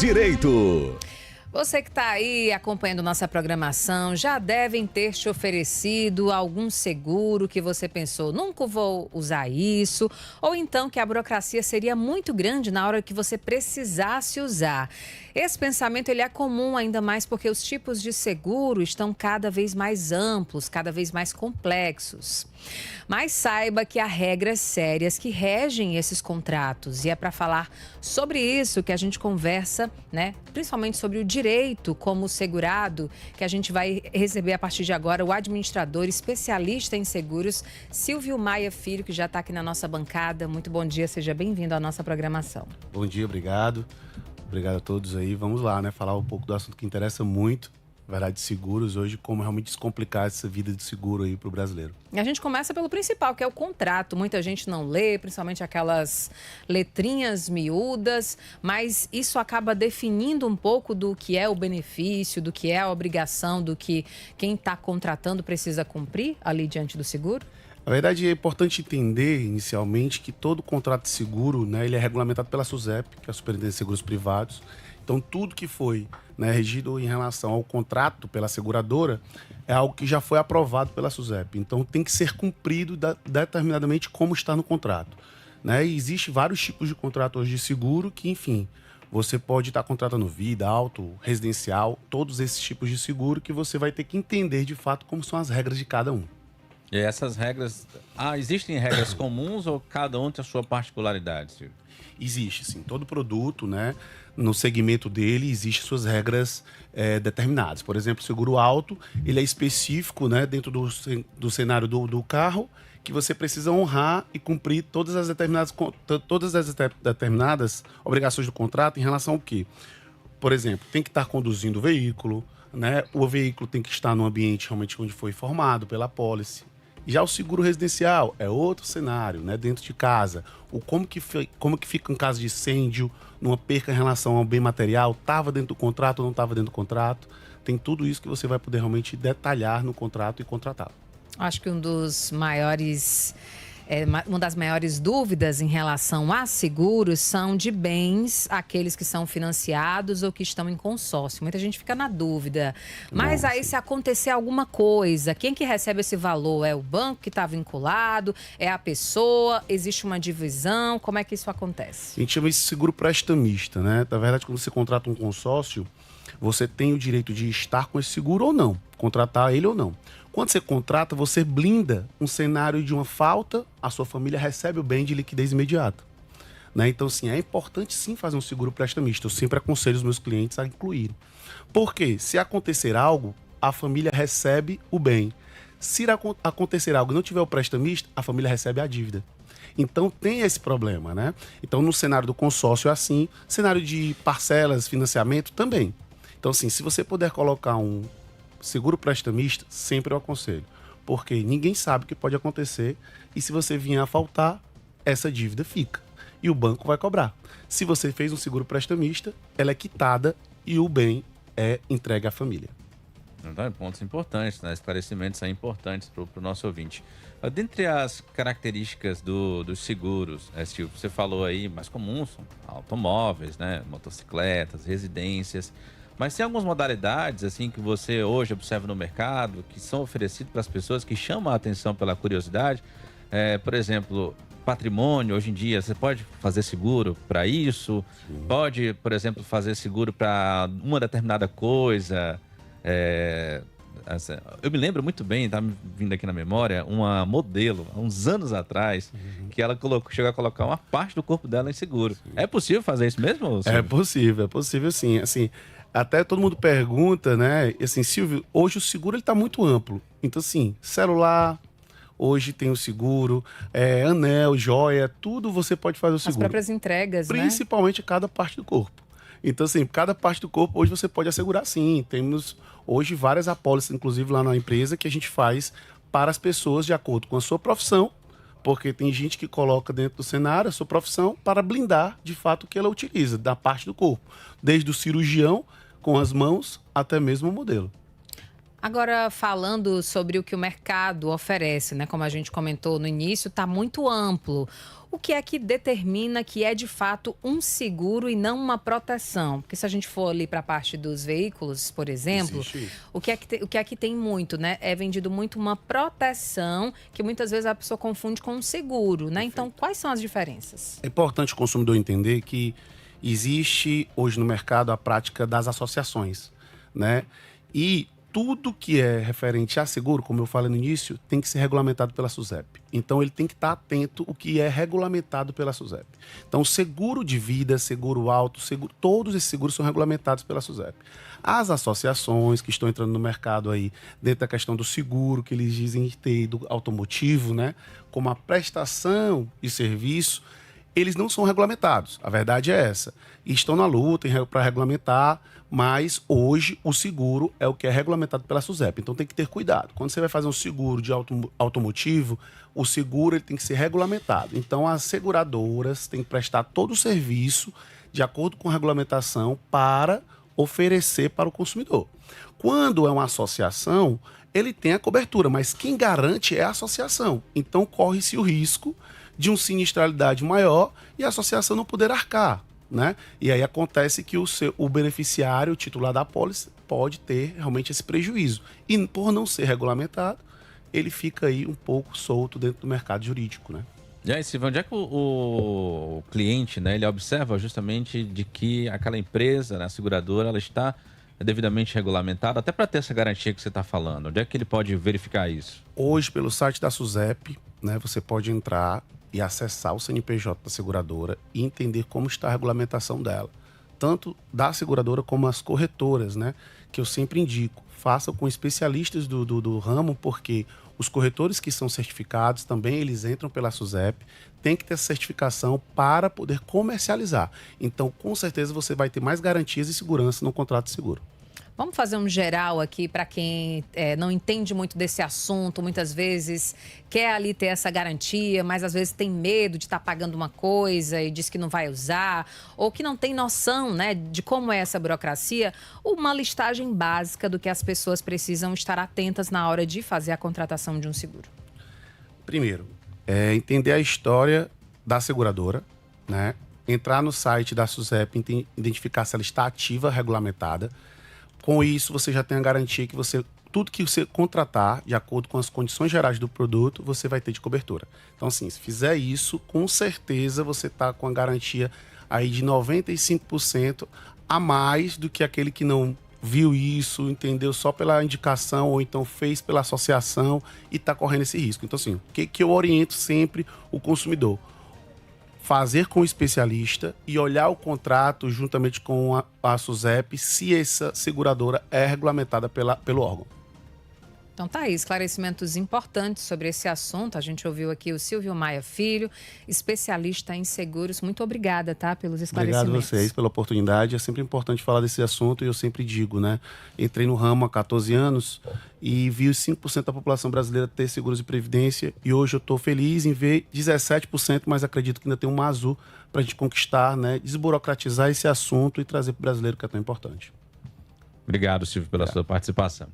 Direito. Você que está aí acompanhando nossa programação, já devem ter te oferecido algum seguro que você pensou, nunca vou usar isso, ou então que a burocracia seria muito grande na hora que você precisasse usar. Esse pensamento ele é comum ainda mais porque os tipos de seguro estão cada vez mais amplos, cada vez mais complexos. Mas saiba que há regras sérias que regem esses contratos e é para falar sobre isso que a gente conversa, né? Principalmente sobre o direito como segurado, que a gente vai receber a partir de agora o administrador especialista em seguros, Silvio Maia Filho, que já está aqui na nossa bancada. Muito bom dia, seja bem-vindo à nossa programação. Bom dia, obrigado. Obrigado a todos aí. Vamos lá, né? Falar um pouco do assunto que interessa muito, na verdade, seguros hoje, como realmente descomplicar essa vida de seguro aí para o brasileiro. E a gente começa pelo principal, que é o contrato. Muita gente não lê, principalmente aquelas letrinhas miúdas, mas isso acaba definindo um pouco do que é o benefício, do que é a obrigação, do que quem está contratando precisa cumprir ali diante do seguro? Na verdade, é importante entender, inicialmente, que todo contrato de seguro, né, ele é regulamentado pela SUSEP, que é a Superintendência de Seguros Privados. Então, tudo que foi, né, regido em relação ao contrato pela seguradora é algo que já foi aprovado pela SUSEP. Então, tem que ser cumprido determinadamente como está no contrato, né? E existe vários tipos de contrato hoje de seguro que, enfim, você pode estar contratando vida, auto, residencial, todos esses tipos de seguro que você vai ter que entender, de fato, como são as regras de cada um. E essas regras... existem regras comuns ou cada um tem a sua particularidade, Silvio? Existe, sim. Todo produto, né, no segmento dele, existem suas regras determinadas. Por exemplo, o seguro auto, ele é específico, né, dentro do cenário do carro, que você precisa honrar e cumprir todas as determinadas obrigações do contrato em relação ao quê? Por exemplo, tem que estar conduzindo o veículo, né, o veículo tem que estar no ambiente realmente onde foi informado pela apólice. Já o seguro residencial é outro cenário, né? Dentro de casa. Como que fica em caso de incêndio, numa perca em relação ao bem material, estava dentro do contrato ou não estava dentro do contrato. Tem tudo isso que você vai poder realmente detalhar no contrato e contratar. Acho que uma das maiores dúvidas em relação a seguros são de bens, aqueles que são financiados ou que estão em consórcio. Muita gente fica na dúvida. Mas aí, se acontecer alguma coisa, quem que recebe esse valor? É o banco que está vinculado? É a pessoa? Existe uma divisão? Como é que isso acontece? A gente chama isso de seguro prestamista, né? Na verdade, quando você contrata um consórcio, você tem o direito de estar com esse seguro ou não, contratar ele ou não. Quando você contrata, você blinda um cenário de uma falta, a sua família recebe o bem de liquidez imediata, né? Então, assim, é importante sim fazer um seguro prestamista. Eu sempre aconselho os meus clientes a incluírem. Porque se acontecer algo, a família recebe o bem. Se acontecer algo e não tiver o prestamista, a família recebe a dívida. Então tem esse problema, né? Então no cenário do consórcio é assim, cenário de parcelas, financiamento também. Então, assim, se você puder colocar um seguro prestamista, sempre eu aconselho. Porque ninguém sabe o que pode acontecer e se você vier a faltar, essa dívida fica. E o banco vai cobrar. Se você fez um seguro prestamista, ela é quitada e o bem é entregue à família. Então, pontos importantes, né? Esclarecimentos aí importantes para o nosso ouvinte. Dentre as características dos seguros, Silvio, você falou aí, mais comuns são automóveis, né? Motocicletas, residências. Mas tem algumas modalidades assim que você hoje observa no mercado, que são oferecidas para as pessoas, que chamam a atenção pela curiosidade. Por exemplo, patrimônio, hoje em dia, você pode fazer seguro para isso? Sim. Pode, por exemplo, fazer seguro para uma determinada coisa. Eu me lembro muito bem, tá me vindo aqui na memória, uma modelo, há uns anos atrás, que ela chegou a colocar uma parte do corpo dela em seguro. Sim. É possível fazer isso mesmo, Silvio? É possível sim. Assim, até todo mundo pergunta, né? Assim, Silvio, hoje o seguro ele tá muito amplo. Então, assim, celular, hoje tem o seguro, anel, joia, tudo você pode fazer o seguro. As próprias entregas, principalmente cada parte do corpo. Então, assim, cada parte do corpo hoje você pode assegurar sim. Temos hoje várias apólices, inclusive lá na empresa, que a gente faz para as pessoas de acordo com a sua profissão, porque tem gente que coloca dentro do cenário a sua profissão para blindar, de fato, o que ela utiliza, da parte do corpo. Desde o cirurgião, com as mãos, até mesmo o modelo. Agora, falando sobre o que o mercado oferece, né? Como a gente comentou no início, está muito amplo. O que é que determina que é de fato um seguro e não uma proteção? Porque se a gente for ali para a parte dos veículos, por exemplo, o que é que tem muito, né? É vendido muito uma proteção que muitas vezes a pessoa confunde com um seguro, né? Então, quais são as diferenças? É importante o consumidor entender que existe hoje no mercado a prática das associações, né? E tudo que é referente a seguro, como eu falei no início, tem que ser regulamentado pela SUSEP. Então, ele tem que estar atento ao que é regulamentado pela SUSEP. Então, seguro de vida, seguro auto, seguro, todos esses seguros são regulamentados pela SUSEP. As associações que estão entrando no mercado aí, dentro da questão do seguro, que eles dizem ter do automotivo, né, como a prestação de serviço, eles não são regulamentados. A verdade é essa. E estão na luta para regulamentar, mas hoje o seguro é o que é regulamentado pela SUSEP. Então tem que ter cuidado. Quando você vai fazer um seguro de automotivo, o seguro ele tem que ser regulamentado. Então as seguradoras têm que prestar todo o serviço de acordo com a regulamentação para oferecer para o consumidor. Quando é uma associação, ele tem a cobertura, mas quem garante é a associação. Então corre-se o risco de uma sinistralidade maior e a associação não poder arcar, né? E aí acontece que o beneficiário, o titular da apólice, pode ter realmente esse prejuízo. E por não ser regulamentado, ele fica aí um pouco solto dentro do mercado jurídico, né? E aí, Silvio, onde é que o cliente, né, ele observa justamente de que aquela empresa, né, a seguradora, ela está devidamente regulamentada, até para ter essa garantia que você está falando? Onde é que ele pode verificar isso? Hoje, pelo site da SUSEP, né, você pode entrar e acessar o CNPJ da seguradora e entender como está a regulamentação dela. Tanto da seguradora como as corretoras, né? Que eu sempre indico. Façam com especialistas do ramo, porque os corretores que são certificados também, eles entram pela SUSEP, tem que ter essa certificação para poder comercializar. Então, com certeza, você vai ter mais garantias e segurança no contrato de seguro. Vamos fazer um geral aqui para quem não entende muito desse assunto, muitas vezes quer ali ter essa garantia, mas às vezes tem medo de estar pagando uma coisa e diz que não vai usar, ou que não tem noção, né, de como é essa burocracia. Uma listagem básica do que as pessoas precisam estar atentas na hora de fazer a contratação de um seguro. Primeiro, entender a história da seguradora, né? Entrar no site da SUSEP, identificar se ela está ativa, regulamentada. Com isso, você já tem a garantia que tudo que você contratar, de acordo com as condições gerais do produto, você vai ter de cobertura. Então, assim, se fizer isso, com certeza você está com a garantia aí de 95% a mais do que aquele que não viu isso, entendeu só pela indicação ou então fez pela associação e está correndo esse risco. Então, assim, o que eu oriento sempre o consumidor? Fazer com o especialista e olhar o contrato juntamente com a SUSEP se essa seguradora é regulamentada pelo órgão. Então tá aí, esclarecimentos importantes sobre esse assunto. A gente ouviu aqui o Silvio Maia Filho, especialista em seguros. Muito obrigada, tá, pelos esclarecimentos. Obrigado a vocês pela oportunidade. É sempre importante falar desse assunto e eu sempre digo, né? Entrei no ramo há 14 anos e vi os 5% da população brasileira ter seguros de previdência e hoje eu estou feliz em ver 17%, mas acredito que ainda tem um azul para a gente conquistar, né? Desburocratizar esse assunto e trazer para o brasileiro, que é tão importante. Obrigado, Silvio, pela sua participação.